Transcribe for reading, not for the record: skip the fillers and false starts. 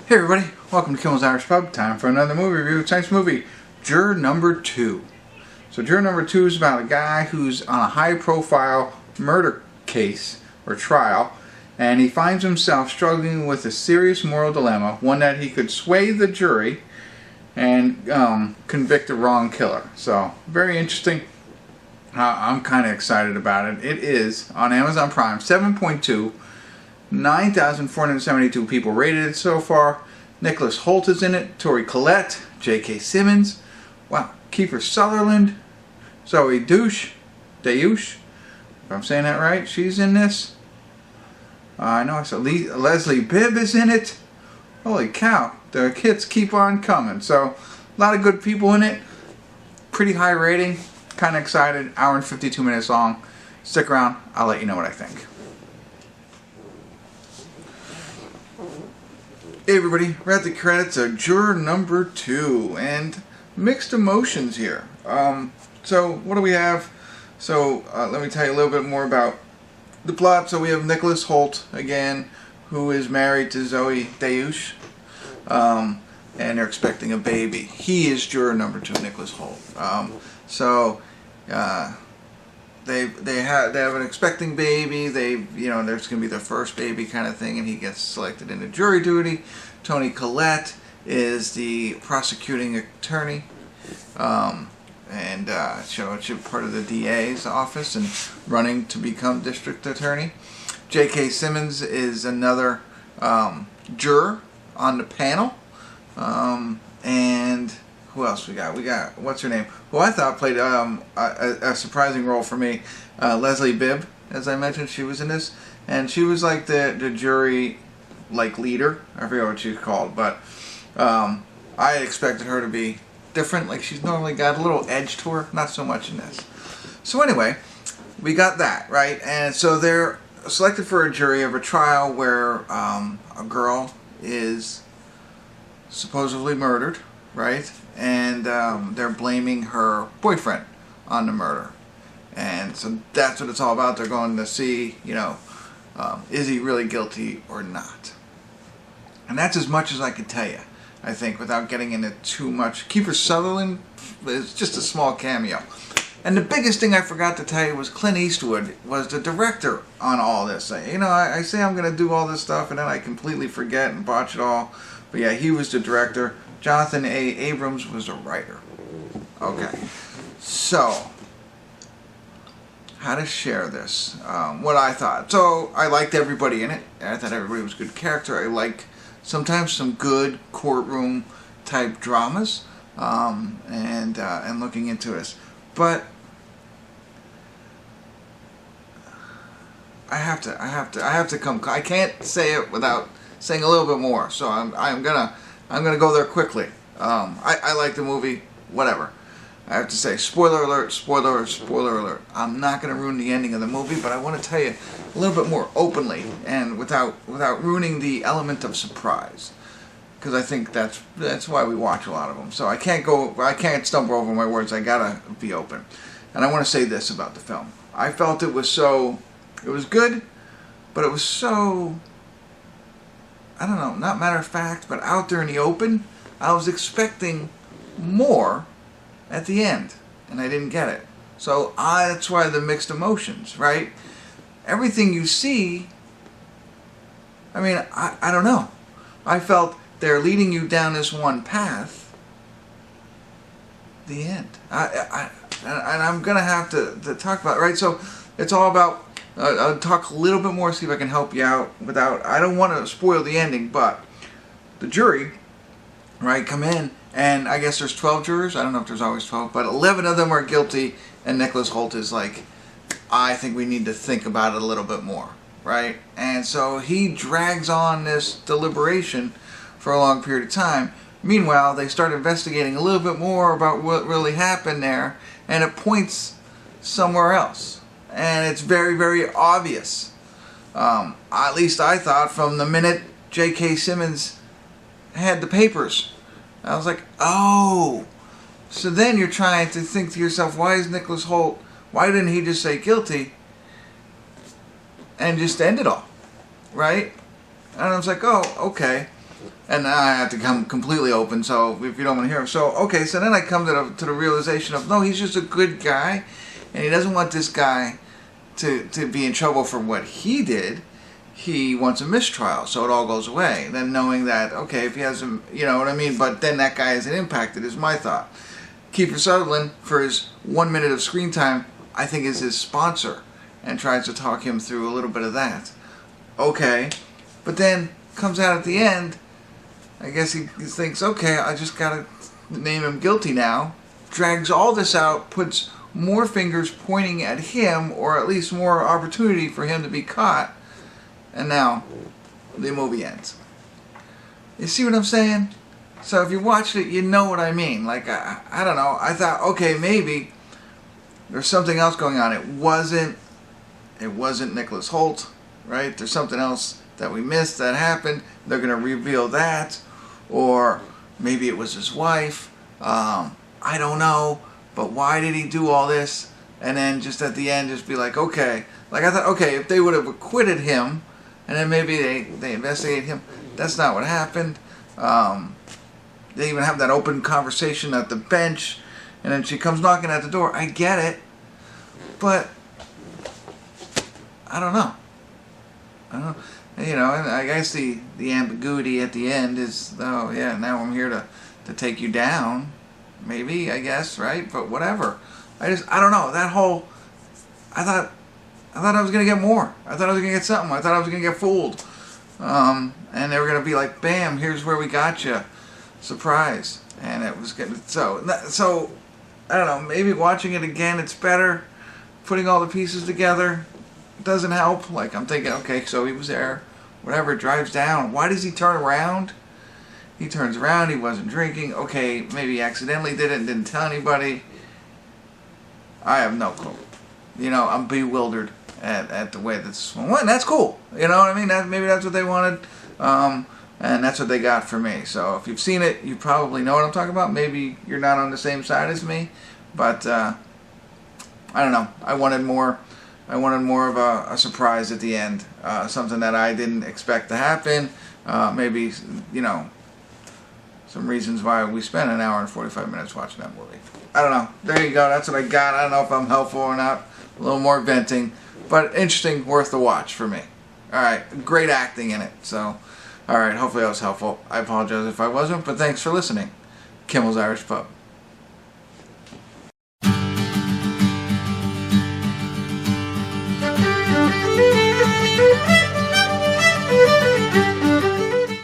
Hey everybody, welcome to Kimmel's Irish Pub. Time for another movie review. Tonight's movie, Juror number 2. So Juror number 2 is about a guy who's on a high profile murder case or trial, and he finds himself struggling with a serious moral dilemma, one that he could sway the jury and convict a wrong killer. So very interesting. I'm kind of excited about it. It is on Amazon Prime, 7.2. 9,472 people rated it so far. Nicholas Hoult is in it. Collette, J.K. Simmons. Wow. Kiefer Sutherland. Zoe Deuce, if I'm saying that right, she's in this. I know I saw Leslie Bibb is in it. Holy cow. The hits keep on coming. So, a lot of good people in it. Pretty high rating. Kind of excited. Hour and 52 minutes long. Stick around. I'll let you know what I think. Hey everybody, we're at the credits of Juror number 2, and mixed emotions here. So what do we have? So let me tell you a little bit more about the plot. So we have Nicholas Hoult again, who is married to Zoe Deuce, and they're expecting a baby. He is Juror number 2, Nicholas Hoult. They have an expecting baby. There's going to be their first baby kind of thing, and he gets selected into jury duty. Toni Collette is the prosecuting attorney, and she's part of the DA's office and running to become district attorney. J.K. Simmons is another juror on the panel, and who else we got? We got, what's her name? Who I thought played a surprising role for me. Leslie Bibb, as I mentioned, she was in this. And she was like the jury leader. I forget what she's called. But I had expected her to be different. Like she's normally got a little edge to her. Not so much in this. So anyway, we got that, right? And so they're selected for a jury of a trial where a girl is supposedly murdered, right? And they're blaming her boyfriend on the murder. And so that's what it's all about. They're going to see, is he really guilty or not? And that's as much as I can tell you, I think, without getting into too much. Kiefer Sutherland is just a small cameo. And the biggest thing I forgot to tell you was Clint Eastwood was the director on all this. I say I'm going to do all this stuff and then I completely forget and botch it all. But yeah, he was the director. Jonathan A. Abrams was a writer. Okay, so how to share this? What I thought. So I liked everybody in it. I thought everybody was a good character. I like sometimes some good courtroom type dramas, and looking into this. But I have to come. I can't say it without saying a little bit more. So I'm gonna go there quickly. I like the movie, whatever. I have to say, spoiler alert, spoiler alert, spoiler alert. I'm not going to ruin the ending of the movie, but I want to tell you a little bit more openly and without ruining the element of surprise. Because I think that's why we watch a lot of them. So I can't stumble over my words. I gotta be open. And I want to say this about the film. I felt it was good, but it was so, I don't know, not matter of fact, but out there in the open. I was expecting more at the end, and I didn't get it. So that's why the mixed emotions, right? Everything you see, I don't know. I felt they're leading you down this one path. The end. And I'm going to have to talk about it, right? So it's all about, I'll talk a little bit more, see if I can help you out without, I don't want to spoil the ending, but the jury, right, come in, and I guess there's 12 jurors. I don't know if there's always 12, but 11 of them are guilty, and Nicholas Hoult is like, I think we need to think about it a little bit more, right? And so he drags on this deliberation for a long period of time. Meanwhile, they start investigating a little bit more about what really happened there, and it points somewhere else. And it's very, very obvious. At least I thought from the minute J.K. Simmons had the papers. I was like, oh. So then you're trying to think to yourself, why is Nicholas Hoult, why didn't he just say guilty and just end it all, right? And I was like, oh, okay. And now I have to come completely open, so if you don't want to hear him. So, okay, so then I come to the realization of, no, he's just a good guy, and he doesn't want this guy to be in trouble for what he did. He wants a mistrial, so it all goes away. Then knowing that, okay, if he has a, you know what I mean, but then that guy isn't impacted is my thought. Kiefer Sutherland, for his 1 minute of screen time, I think is his sponsor, and tries to talk him through a little bit of that. Okay, but then comes out at the end, I guess he thinks, okay, I just gotta name him guilty now, drags all this out, puts more fingers pointing at him, or at least more opportunity for him to be caught, and now the movie ends. You see what I'm saying? So if you watched it, you know what I mean. Like, I don't know, I thought, okay, maybe there's something else going on. It wasn't Nicholas Hoult, right? There's something else that we missed that happened. They're going to reveal that. Or maybe it was his wife. I don't know. But why did he do all this? And then just at the end, just be like, okay. Like, I thought, okay, if they would have acquitted him, and then maybe they investigate him. That's not what happened. They even have that open conversation at the bench. And then she comes knocking at the door. I get it. But I don't know. You know, and I guess the ambiguity at the end is, oh yeah, now I'm here to take you down, maybe, I guess, right? But whatever. I don't know. That whole, I thought I was gonna get more. I thought I was gonna get something. I thought I was gonna get fooled, and they were gonna be like, bam, here's where we got you, surprise, and it was good. So I don't know. Maybe watching it again, it's better. Putting all the pieces together doesn't help. Like, I'm thinking, okay, so he was there, whatever, drives down. Why does he turn around? He turns around, he wasn't drinking. Okay, maybe he accidentally did it and didn't tell anybody. I have no clue. You know, I'm bewildered at the way this went. That's cool. You know what I mean? Maybe that's what they wanted. And that's what they got for me. So if you've seen it, you probably know what I'm talking about. Maybe you're not on the same side as me. But I don't know. I wanted more of a surprise at the end. Something that I didn't expect to happen. Maybe, you know, some reasons why we spent an hour and 45 minutes watching that movie. I don't know. There you go. That's what I got. I don't know if I'm helpful or not. A little more venting. But interesting, worth the watch for me. Alright, great acting in it. So, alright, hopefully I was helpful. I apologize if I wasn't, but thanks for listening. Kimmel's Irish Pub.